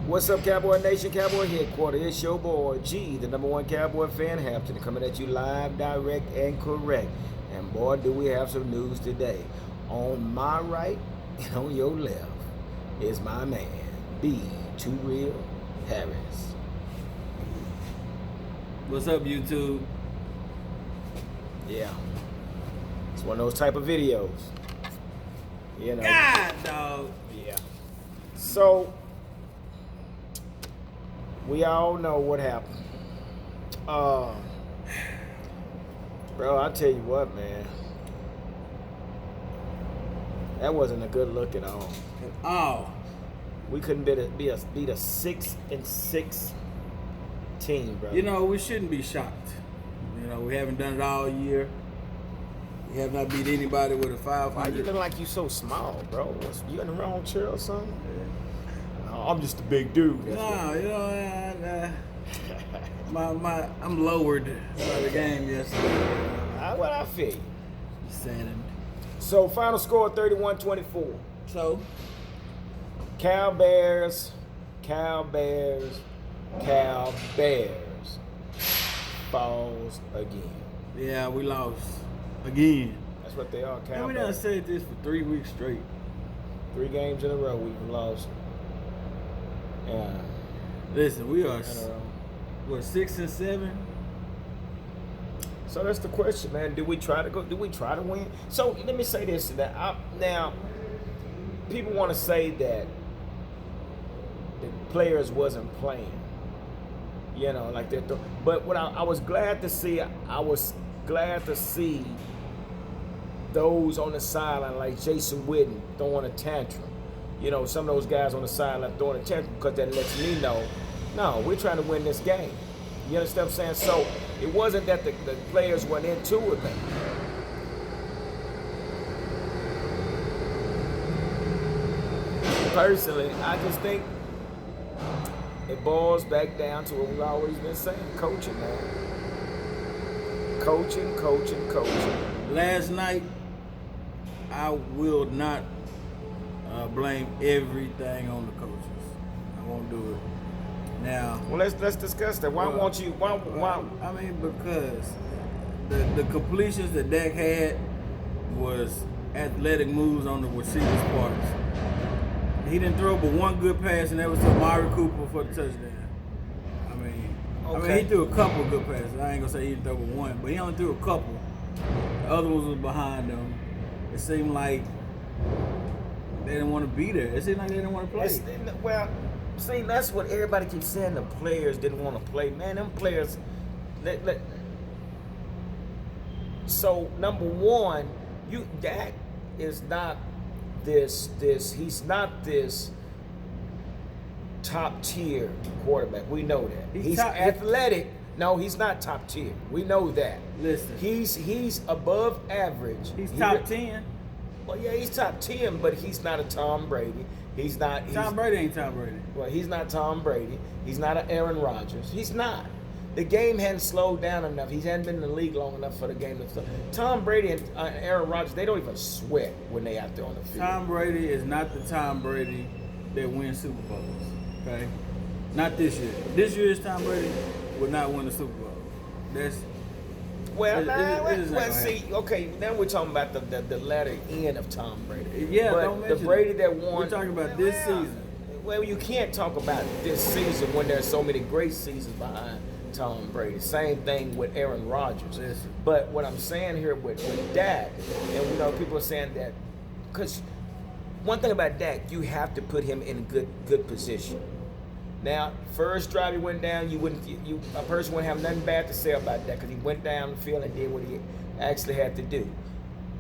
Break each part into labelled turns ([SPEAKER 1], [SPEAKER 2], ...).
[SPEAKER 1] What's up, Cowboy Nation, Cowboy Headquarters? It's your boy G, the #1 Cowboy fan, Hampton, coming at you live, direct, and correct. And boy, do we have some news today. On my right and on your left is my man, B, Too Real Harris.
[SPEAKER 2] What's up, YouTube?
[SPEAKER 1] Yeah, it's one of those type of videos. You know.
[SPEAKER 2] God, dog.
[SPEAKER 1] Yeah. So, we all know what happened. Bro, I tell you what, man. That wasn't a good look at all. We couldn't beat a 6-6 team, bro.
[SPEAKER 2] You know, we shouldn't be shocked. You know, we haven't done it all year. We have not beat anybody with a 500.
[SPEAKER 1] Why you look like you so small, bro? You in the wrong chair or something? Oh, I'm just a big dude.
[SPEAKER 2] No, you know, I'm lowered by the game yesterday.
[SPEAKER 1] What I feel you.
[SPEAKER 2] Saddened.
[SPEAKER 1] So, final score 31-24.
[SPEAKER 2] So,
[SPEAKER 1] Cowbears falls again.
[SPEAKER 2] yeah, we lost again.
[SPEAKER 1] That's what they are,
[SPEAKER 2] And we done
[SPEAKER 1] Cowbears.
[SPEAKER 2] said this for 3 weeks straight.
[SPEAKER 1] 3 games in a row we've lost. Yeah,
[SPEAKER 2] Listen, we are
[SPEAKER 1] in a row.
[SPEAKER 2] what, 6 and 7?
[SPEAKER 1] So that's the question, man. Do we try to win? So let me say this. Now, people want to say that the players wasn't playing. You know, like that. But what I was glad to see, those on the sideline, like Jason Witten, throwing a tantrum. You know, some of those guys on the sideline throwing a tantrum because that lets me know, no, we're trying to win this game. You understand what I'm saying? So it wasn't that the players weren't into it, man. Personally, I just think it boils back down to what we've always been saying, coaching, man. Coaching.
[SPEAKER 2] Last night, I will not blame everything on the coaches. I won't do it. Now,
[SPEAKER 1] Well, let's discuss that. Why?
[SPEAKER 2] I mean, because the completions that Dak had was athletic moves on the receiver's parts. He didn't throw but one good pass, and that was to Amari Cooper for the touchdown. I mean, he threw a couple good passes. I ain't gonna say he didn't throw but one, but he only threw a couple. The other ones was behind him. It seemed like they didn't want to be there. It seemed like they didn't want to play.
[SPEAKER 1] Well, see, that's what everybody keeps saying. The players didn't want to play. Man, them players. So number one, Dak is not this. He's not this top tier quarterback. We know that. He's athletic. No, he's not top tier. We know that.
[SPEAKER 2] Listen,
[SPEAKER 1] He's above average.
[SPEAKER 2] he's top 10.
[SPEAKER 1] Well, yeah, he's top 10, but he's not a Tom Brady.
[SPEAKER 2] Tom Brady ain't Tom Brady.
[SPEAKER 1] Well, he's not Tom Brady. He's not an Aaron Rodgers. He's not. The game hadn't slowed down enough. He hadn't been in the league long enough for the game to slow. Tom Brady and Aaron Rodgers, they don't even sweat when they out there on the field.
[SPEAKER 2] Tom Brady is not the Tom Brady that wins Super Bowls. Okay? Not this year. This year's Tom Brady would not win the Super Bowl.
[SPEAKER 1] See, okay, now we're talking about the latter end of Tom Brady.
[SPEAKER 2] Yeah,
[SPEAKER 1] but
[SPEAKER 2] don't mention
[SPEAKER 1] the Brady that won.
[SPEAKER 2] We're talking about this season.
[SPEAKER 1] Well, you can't talk about this season when there's so many great seasons behind Tom Brady. Same thing with Aaron Rodgers.
[SPEAKER 2] Listen.
[SPEAKER 1] But what I'm saying here with Dak, and we know people are saying that, because one thing about Dak, you have to put him in a good position. Now, first drive he went down, a person wouldn't have nothing bad to say about that because he went down the field and did what he actually had to do.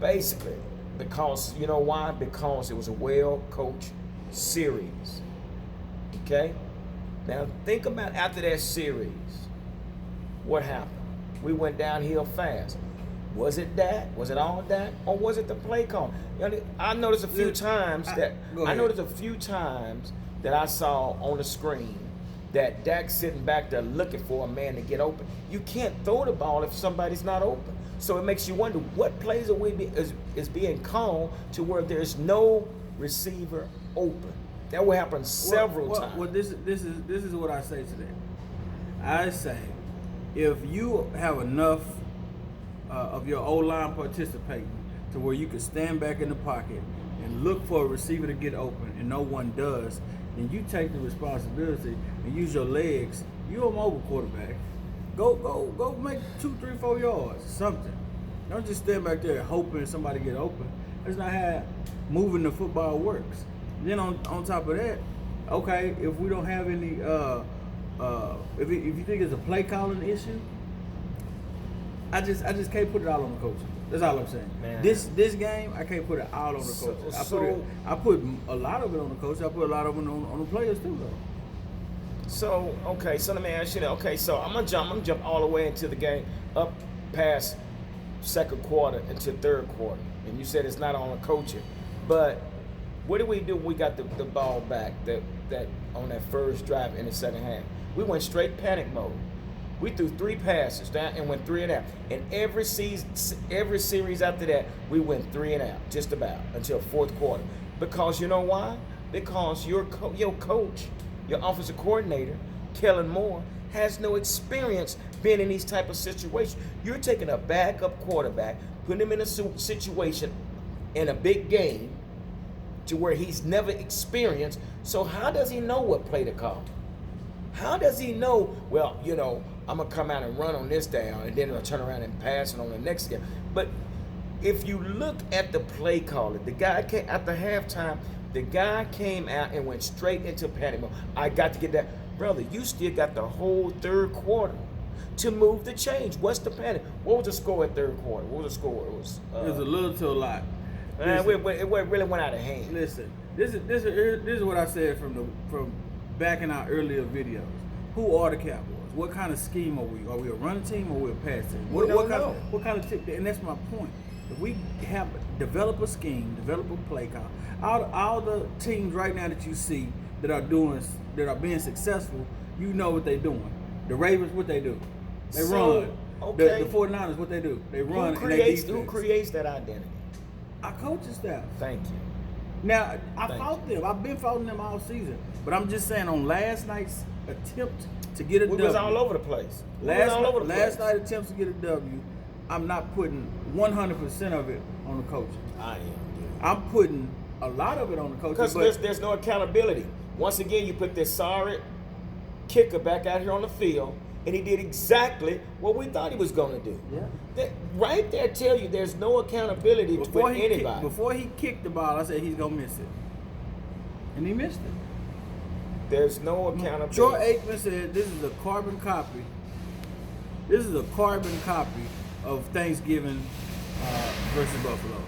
[SPEAKER 1] Basically, because, you know why? Because it was a well-coached series. Okay? Now, think about after that series, what happened? We went downhill fast. Was it that? Was it all that? Or was it the play call? I noticed a few times that I saw on the screen that Dak's sitting back there looking for a man to get open. You can't throw the ball if somebody's not open. So it makes you wonder what plays is being called to where there's no receiver open. That will happen several times.
[SPEAKER 2] Well, this is what I say to that. I say, if you have enough of your O-line participating to where you can stand back in the pocket and look for a receiver to get open and no one does, then you take the responsibility and use your legs. You're a mobile quarterback. Go make 2, 3, 4 yards, something. Don't just stand back there hoping somebody get open. That's not how moving the football works. Then on top of that, okay, if we don't have any, if you think it's a play calling issue, I just can't put it all on the coach. That's all I'm saying.
[SPEAKER 1] Man.
[SPEAKER 2] This game, I can't put it all on the coach. I put a lot of it on the coach. I put a lot of it on the players too, though.
[SPEAKER 1] So okay, so let me ask you that. Okay, so I'm gonna jump all the way into the game, up past second quarter into third quarter, and you said it's not on the coaching, but what did we do when we got the ball back that on that first drive in the second half? We went straight panic mode. We threw 3 passes down and went 3 and out. And every series after that, we went 3 and out, just about until fourth quarter. Because you know why? Because your coach, your offensive coordinator, Kellen Moore, has no experience being in these type of situations. You're taking a backup quarterback, putting him in a situation in a big game to where he's never experienced. So how does he know what play to call? How does he know, well, I'm going to come out and run on this down and then I'll turn around and pass it on the next game? But if you look at the play caller, the guy came after halftime, the guy came out and went straight into panic mode. I got to get that. Brother, you still got the whole third quarter to move the change. What's the panic? What was the score at third quarter? What was the score? It was
[SPEAKER 2] a little to a lot.
[SPEAKER 1] It really went out of hand.
[SPEAKER 2] Listen, this is what I said from back in our earlier videos. Who are the Cowboys? What kind of scheme are we? Are we a run team or are we a pass team?
[SPEAKER 1] We don't know.
[SPEAKER 2] What kind of tip? And that's my point. If we develop a scheme, develop a play call, all the teams right now that you see that are being successful, you know what they're doing. The Ravens, what they do? They run.
[SPEAKER 1] Okay.
[SPEAKER 2] The 49ers, what they do? They run.
[SPEAKER 1] Who creates that identity?
[SPEAKER 2] Our coaching staff.
[SPEAKER 1] Thank you.
[SPEAKER 2] Now, I fought them. I've been fighting them all season. But I'm just saying, on last night's attempt to get a W.
[SPEAKER 1] We was all over the place.
[SPEAKER 2] Last night attempts to get a W, I'm not putting 100% of it on the coach.
[SPEAKER 1] I am.
[SPEAKER 2] I'm putting a lot of it on the coach.
[SPEAKER 1] Because there's no accountability. Once again, you put this sorry kicker back out here on the field, and he did exactly what we thought he was going to do.
[SPEAKER 2] Yeah.
[SPEAKER 1] Right there tell you there's no accountability with anybody.
[SPEAKER 2] Before he kicked the ball, I said he's going to miss it. And he missed it.
[SPEAKER 1] There's no accountability.
[SPEAKER 2] Troy Aikman said this is a carbon copy. This is a carbon copy of Thanksgiving versus Buffalo.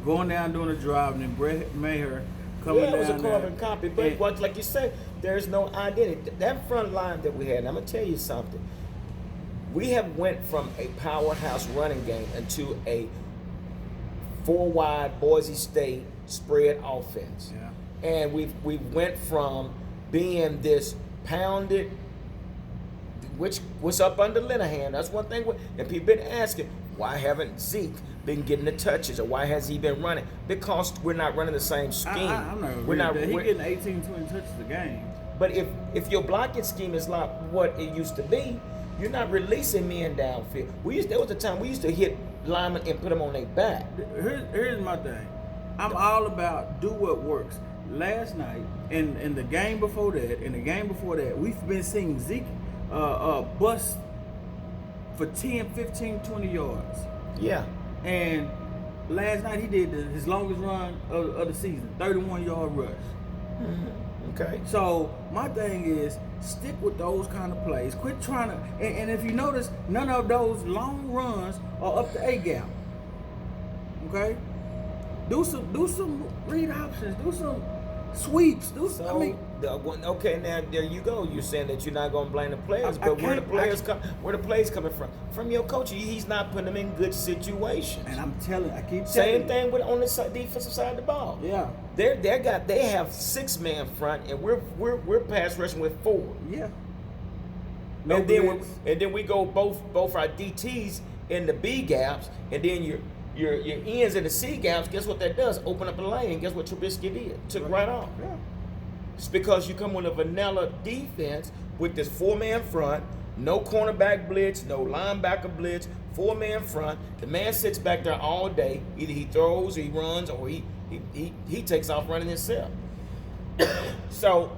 [SPEAKER 2] Going down doing a drive, and then Brett Maher coming down.
[SPEAKER 1] Yeah, it was a carbon
[SPEAKER 2] there.
[SPEAKER 1] copy. But like you said, there's no identity. That front line that we had, and I'm going to tell you something. We have went from a powerhouse running game into a 4-wide Boise State spread offense.
[SPEAKER 2] Yeah.
[SPEAKER 1] And we went from being this pounded, which was up under Linehan. That's one thing. And people been asking, why haven't Zeke been getting the touches, or why has he been running? Because we're not running the same scheme.
[SPEAKER 2] I'm not. He's getting 18, 20 touches a game.
[SPEAKER 1] But if your blocking scheme is like what it used to be, you're not releasing men downfield. There was a time we used to hit linemen and put them on their back.
[SPEAKER 2] Here's my thing. I'm all about do what works. Last night and the game before that, we've been seeing Zeke bust for 10, 15, 20 yards.
[SPEAKER 1] Yeah.
[SPEAKER 2] And last night he did his longest run of the season, 31-yard rush.
[SPEAKER 1] Mm-hmm. Okay.
[SPEAKER 2] So my thing is stick with those kind of plays. Quit trying to. And if you notice, none of those long runs are up the A gap. Okay. Do some read options. Do some sweeps.
[SPEAKER 1] Okay, now there you go. You're saying that you're not going to blame the players, but where the plays coming from? From your coach. He's not putting them in good situations.
[SPEAKER 2] And I keep telling you.
[SPEAKER 1] Same thing with on the defensive side of the ball.
[SPEAKER 2] Yeah.
[SPEAKER 1] They have 6-man front, and we're pass rushing with 4.
[SPEAKER 2] Yeah.
[SPEAKER 1] And then we go both our DTs in the B gaps, and then your ends and the C gaps, guess what that does? Open up a lane. Guess what Trubisky did? Took right off.
[SPEAKER 2] Yeah.
[SPEAKER 1] It's because you come with a vanilla defense with this 4-man front, no cornerback blitz, no linebacker blitz, 4-man front. The man sits back there all day. Either he throws or he runs or he takes off running himself. So,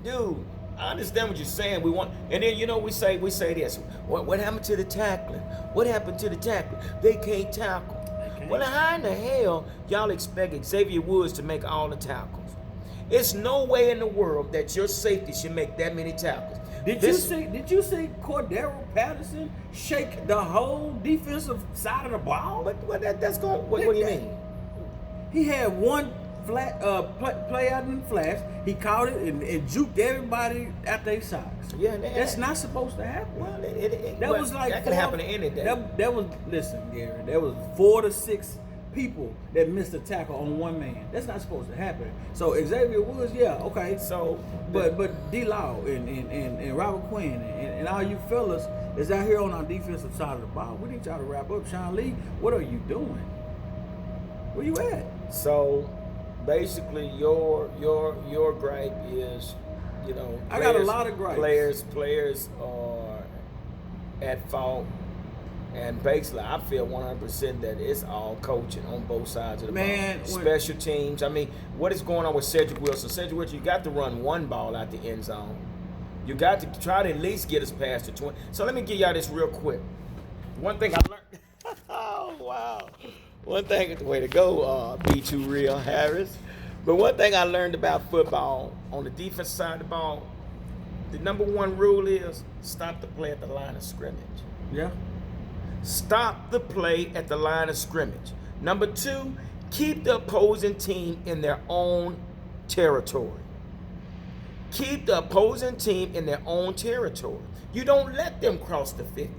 [SPEAKER 1] dude, I understand what you're saying. We want, and then we say this. What happened to the tackling? What happened to the tackling? They can't tackle. Well, how in the hell y'all expect Xavier Woods to make all the tackles? It's no way in the world that your safety should make that many tackles.
[SPEAKER 2] Did you see Cordero Patterson shake the whole defensive side of the ball?
[SPEAKER 1] What do you mean?
[SPEAKER 2] He had one flat play out in the flash. He caught it and juked everybody at their socks.
[SPEAKER 1] Yeah,
[SPEAKER 2] that's not supposed to happen.
[SPEAKER 1] Well,
[SPEAKER 2] that
[SPEAKER 1] could happen any day.
[SPEAKER 2] That was listen, Gary. There was 4 to 6 people that missed a tackle on one man. That's not supposed to happen. So Xavier Woods, yeah, okay.
[SPEAKER 1] So,
[SPEAKER 2] but D. Law and Robert Quinn and all you fellas is out here on our defensive side of the ball. We need y'all to wrap up. Sean Lee, what are you doing? Where you at?
[SPEAKER 1] So, basically, your gripe is,
[SPEAKER 2] I got a lot of gripes.
[SPEAKER 1] Players are at fault. And basically, I feel 100% that it's all coaching on both sides of the ball. Special teams. I mean, what is going on with Cedric Wilson? Cedric Wilson, you got to run one ball out the end zone. You got to try to at least get us past the 20. So let me give y'all this real quick. One thing I learned. Oh, wow. One thing, way to go, B2 Real Harris. But one thing I learned about football, on the defense side of the ball, the number one rule is stop the play at the line of scrimmage.
[SPEAKER 2] Yeah.
[SPEAKER 1] Stop the play at the line of scrimmage. Number 2, keep the opposing team in their own territory. Keep the opposing team in their own territory. You don't let them cross the 50.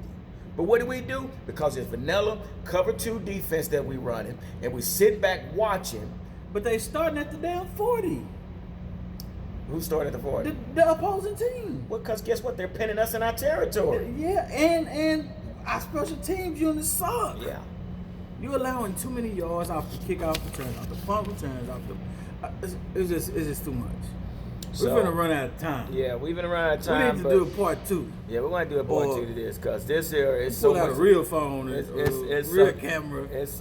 [SPEAKER 1] But what do? Because it's vanilla cover 2 defense that we running, and we sit back watching.
[SPEAKER 2] But they starting at the damn 40.
[SPEAKER 1] Who started at the 40?
[SPEAKER 2] The opposing team.
[SPEAKER 1] Well, because guess what? They're pinning us in our territory.
[SPEAKER 2] Yeah, and our special teams units suck.
[SPEAKER 1] Yeah.
[SPEAKER 2] You're allowing too many yards off the kickoff returns, off the punt returns, off the. It's just too much. We're gonna run out of time.
[SPEAKER 1] Yeah, we've been running out of time.
[SPEAKER 2] We need to do a part 2.
[SPEAKER 1] Yeah, we're gonna do a part 2 to this because this here is so much.
[SPEAKER 2] A real phone, it's real camera.
[SPEAKER 1] It's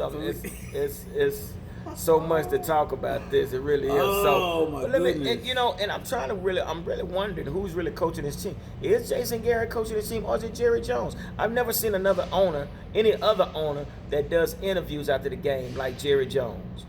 [SPEAKER 1] so much to talk about this. It really is.
[SPEAKER 2] Oh my goodness.
[SPEAKER 1] And I'm really wondering who's really coaching this team. Is Jason Garrett coaching this team or is it Jerry Jones? I've never seen any other owner that does interviews after the game like Jerry Jones.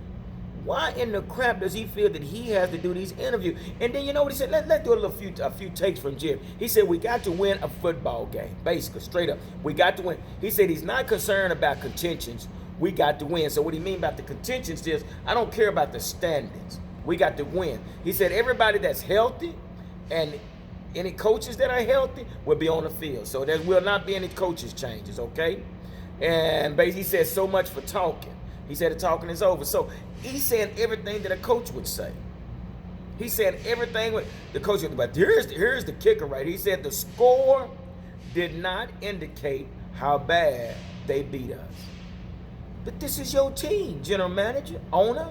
[SPEAKER 1] Why in the crap does he feel that he has to do these interviews? And then you know what he said? Let's do a few takes from Jerry. He said we got to win a football game. Basically, straight up, we got to win. He said he's not concerned about contentions. We got to win. So what he mean about the contentions is, I don't care about the standings. We got to win. He said everybody that's healthy and any coaches that are healthy will be on the field. So there will not be any coaches changes, okay? And basically he said so much for talking. He said the talking is over. So he's saying everything that a coach would say. He said everything with the coach would, but here's the kicker right. He said the score did not indicate how bad they beat us. But this is your team, general manager, owner.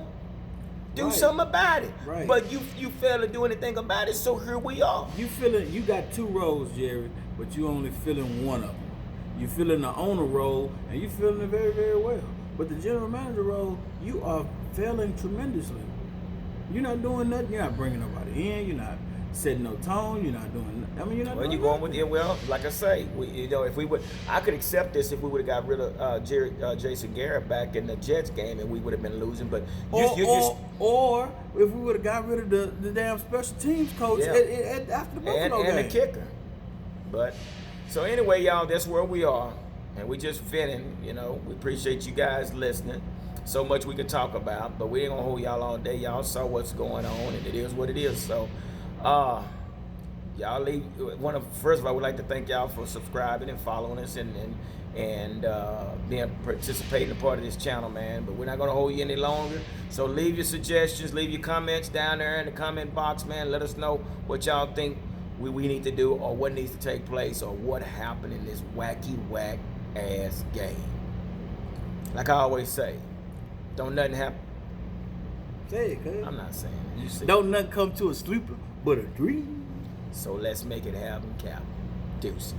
[SPEAKER 1] Do something about it.
[SPEAKER 2] Right.
[SPEAKER 1] But you fail to do anything about it, so here we are.
[SPEAKER 2] You got 2 roles, Jerry, but you only filling one of them. You filling the owner role, and you filling it very, very well. But the general manager role, you are failing tremendously. You're not doing nothing. You're not bringing nobody in. You're not setting no tone. You're not doing. You're not.
[SPEAKER 1] Well, you're going with it. Well, like I say, if we would, I could accept this if we would have got rid of Jason Garrett back in the Jets game, and we would have been losing. But
[SPEAKER 2] or if we would have got rid of the damn special teams coach after the Buffalo game
[SPEAKER 1] and the kicker. But so anyway, y'all, that's where we are, and we just finning. We appreciate you guys listening. So much we could talk about, but we ain't gonna hold y'all all day. Y'all saw what's going on, and it is what it is. So. Y'all first of all, I would like to thank y'all for subscribing and following us and being participating a part of this channel, man. But we're not gonna hold you any longer. So leave your suggestions, leave your comments down there in the comment box, man. Let us know what y'all think we need to do or what needs to take place or what happened in this wacky whack ass game. Like I always say, don't nothing happen.
[SPEAKER 2] Say it, cuz.
[SPEAKER 1] I'm not saying it. You say
[SPEAKER 2] Don't nothing come to a sleeper but a dream.
[SPEAKER 1] So let's make it happen, Cap. Deuces.